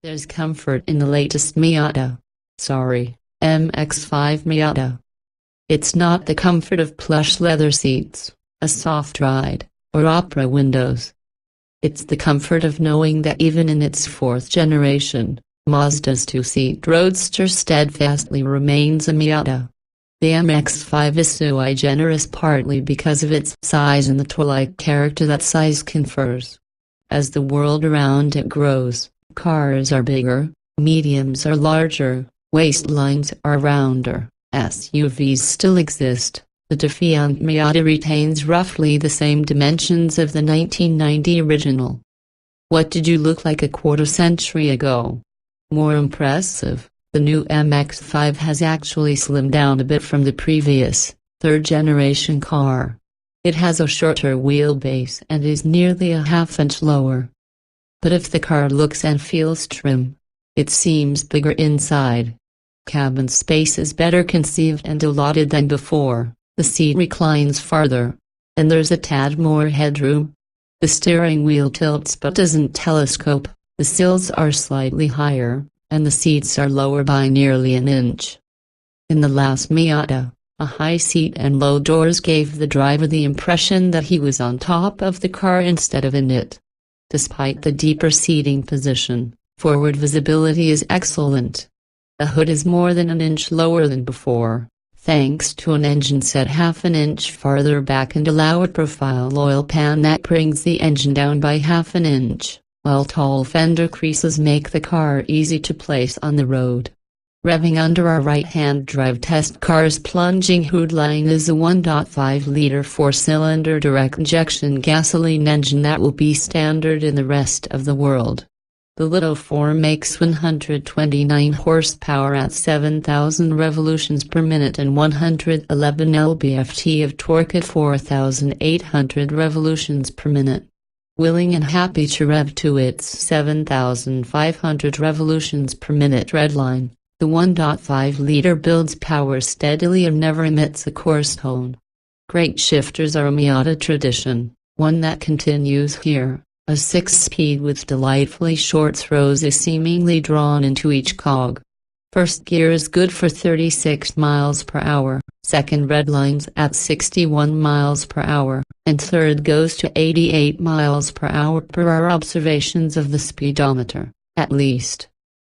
There's comfort in the latest Miata. Sorry, MX-5 Miata. It's not the comfort of plush leather seats, a soft ride, or opera windows. It's the comfort of knowing that even in its fourth generation, Mazda's two-seat roadster steadfastly remains a Miata. The MX-5 is sui generis partly because of its size and the toy-like character that size confers. As the world around it grows, cars are bigger, mediums are larger, waistlines are rounder, SUVs still exist. The defiant Miata retains roughly the same dimensions of the 1990 original. What did you look like a quarter-century ago? More impressive, the new MX-5 has actually slimmed down a bit from the previous, third-generation car. It has a shorter wheelbase and is nearly a half-inch lower. But if the car looks and feels trim, it seems bigger inside. Cabin space is better conceived and allotted than before, the seat reclines farther, and there's a tad more headroom. The steering wheel tilts but doesn't telescope, the sills are slightly higher, and the seats are lower by nearly an inch. In the last Miata, a high seat and low doors gave the driver the impression that he was on top of the car instead of in it. Despite the deeper seating position, forward visibility is excellent. The hood is more than an inch lower than before, thanks to an engine set half an inch farther back and a lower profile oil pan that brings the engine down by half an inch, while tall fender creases make the car easy to place on the road. Revving under our right-hand drive test car's plunging hood line is a 1.5-liter four-cylinder direct injection gasoline engine that will be standard in the rest of the world. The Little 4 makes 129 horsepower at 7,000 revolutions per minute and 111 lb-ft of torque at 4,800 revolutions per minute. Willing and happy to rev to its 7,500 revolutions per minute redline, the 1.5-liter builds power steadily and never emits a coarse tone. Great shifters are a Miata tradition, one that continues here. A 6-speed with delightfully short throws is seemingly drawn into each cog. First gear is good for 36 miles per hour, second redlines at 61 miles per hour, and third goes to 88 miles per hour per our observations of the speedometer, at least.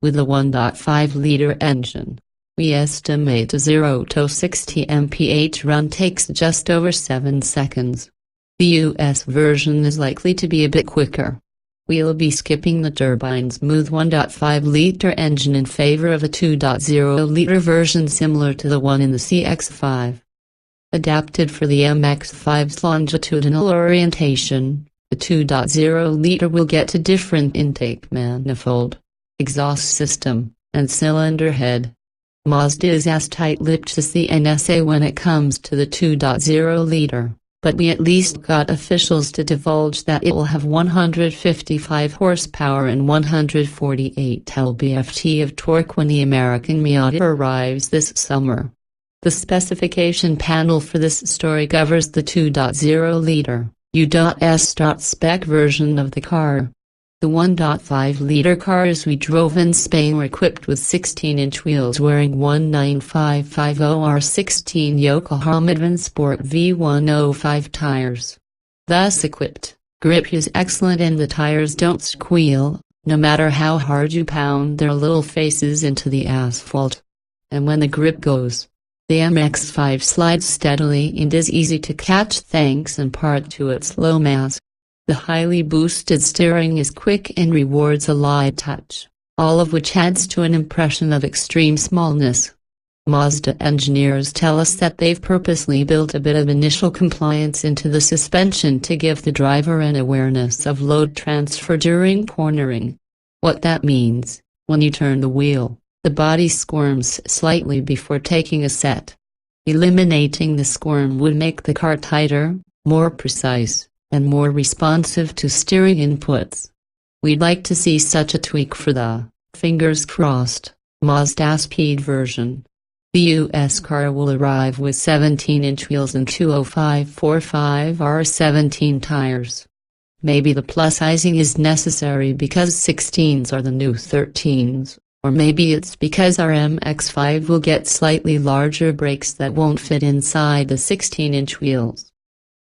With a 1.5-liter engine, we estimate a 0 to 60 mph run takes just over 7 seconds. The US version is likely to be a bit quicker. We'll be skipping the turbine-smooth 1.5-liter engine in favor of a 2.0-liter version similar to the one in the CX-5. Adapted for the MX-5's longitudinal orientation, the 2.0-liter will get a different intake manifold, exhaust system, and cylinder head. Mazda is as tight-lipped as the NSA when it comes to the 2.0-liter. But we at least got officials to divulge that it will have 155 horsepower and 148 lb-ft of torque when the American Miata arrives this summer. The specification panel for this story covers the 2.0-liter U.S.spec version of the car. The 1.5-liter cars we drove in Spain were equipped with 16-inch wheels wearing 19550R16 Yokohama VIN Sport V105 tires. Thus equipped, grip is excellent and the tires don't squeal, no matter how hard you pound their little faces into the asphalt. And when the grip goes, the MX-5 slides steadily and is easy to catch thanks in part to its low mass. The highly boosted steering is quick and rewards a light touch, all of which adds to an impression of extreme smallness. Mazda engineers tell us that they've purposely built a bit of initial compliance into the suspension to give the driver an awareness of load transfer during cornering. What that means, when you turn the wheel, the body squirms slightly before taking a set. Eliminating the squirm would make the car tighter, more precise, and more responsive to steering inputs. We'd like to see such a tweak for the, fingers crossed, Mazda Speed version. The US car will arrive with 17-inch wheels and 205/45R17 tires. Maybe the plus sizing is necessary because 16s are the new 13s, or maybe it's because our MX-5 will get slightly larger brakes that won't fit inside the 16-inch wheels.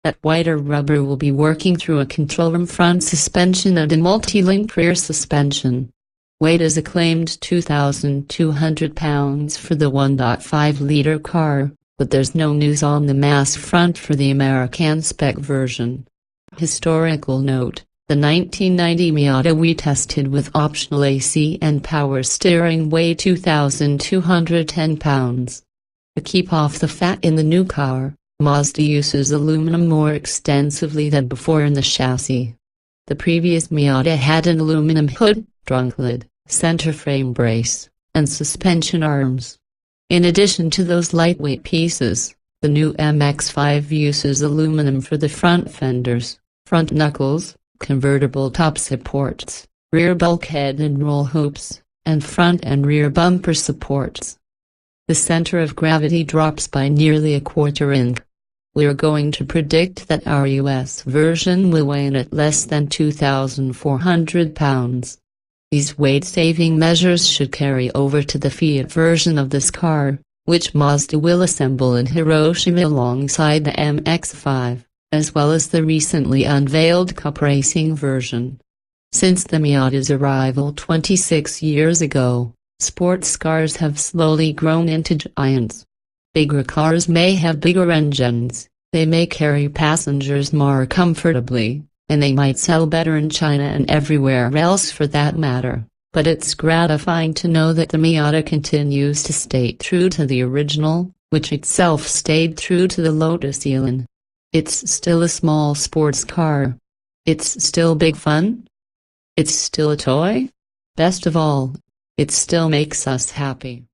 That whiter rubber will be working through a control room front suspension and a multi-link rear suspension. Weight is a claimed 2,200 pounds for the 1.5-liter car, but there's no news on the mass front for the American spec version. Historical note: the 1990 Miata we tested with optional AC and power steering weighed 2,210 pounds. To keep off the fat in the new car, Mazda uses aluminum more extensively than before in the chassis. The previous Miata had an aluminum hood, trunk lid, center frame brace, and suspension arms. In addition to those lightweight pieces, the new MX-5 uses aluminum for the front fenders, front knuckles, convertible top supports, rear bulkhead and roll hoops, and front and rear bumper supports. The center of gravity drops by nearly a quarter inch. We're going to predict that our US version will weigh in at less than 2,400 pounds. These weight-saving measures should carry over to the Fiat version of this car, which Mazda will assemble in Hiroshima alongside the MX-5, as well as the recently unveiled Cup Racing version. Since the Miata's arrival 26 years ago, sports cars have slowly grown into giants. Bigger cars may have bigger engines, they may carry passengers more comfortably, and they might sell better in China and everywhere else for that matter, but it's gratifying to know that the Miata continues to stay true to the original, which itself stayed true to the Lotus Elan. It's still a small sports car. It's still big fun. It's still a toy. Best of all, it still makes us happy.